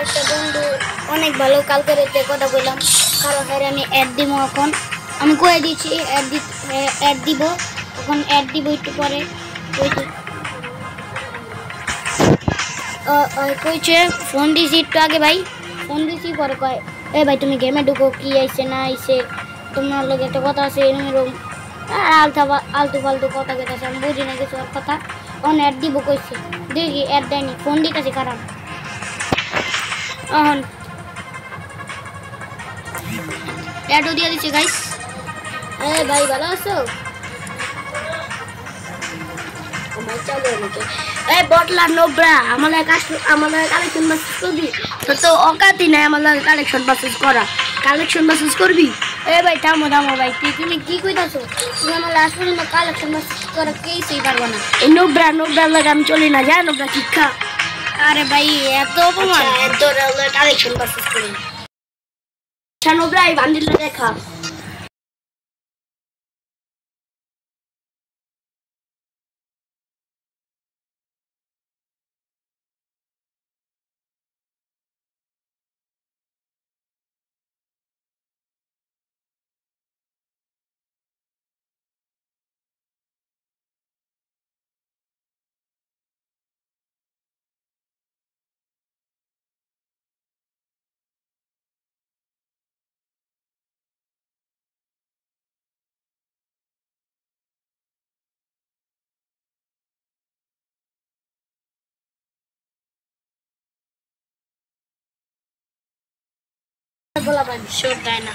একটা বন্ধু অনেক ভালো, কালকে রাতে কথা বললাম, কারণ আমি অ্যাড দিব। এখন আমি কয়ে দিচ্ছি অ্যাড দিব, এখন অ্যাড দিব একটু পরে। কইছে ফোন দিছি একটু আগে ভাই, ফোন দিছি পরে কয় এ ভাই তুমি গেমে ঢুকো, কি আইছে না আইছে, তোমার লোক একটা কথা আছে এরকম আলতু ফালতু কথা কেটেছে, আমি বুঝি না কিছু আর কথা। অন অ্যাড দিব কইছে, দেখি অ্যাড দেয়নি, ফোন দিতেছি খারাপ। এখন অ্যাডও দিয়ে দিচ্ছে গাইস। ভাই ভালো আছো? ভাই চালু আমাকে বটলা নোবরা আমাদের কালেকশন মেসেজ করবি, তো অকাতি নাই আমাদের কালেকশন মেসেজ করা, কালেকশন মেসেজ করবি। ভাই থামো থামো ভাই, তুমি কি কইতাছো? তুমি আমার লাস্ট পর্যন্ত কালেকশন মেসেজ করা কিছুই পারবো না। এই নোবরা লাগে আমি চলি না, যা নোবরা শিক্ষা। আরে ভাই এত অপমান, এত কালেকশন মেসেজ করি নোবরা, এই বান্ডিলটা দেখা। বলা ভাই শোট দেয় না।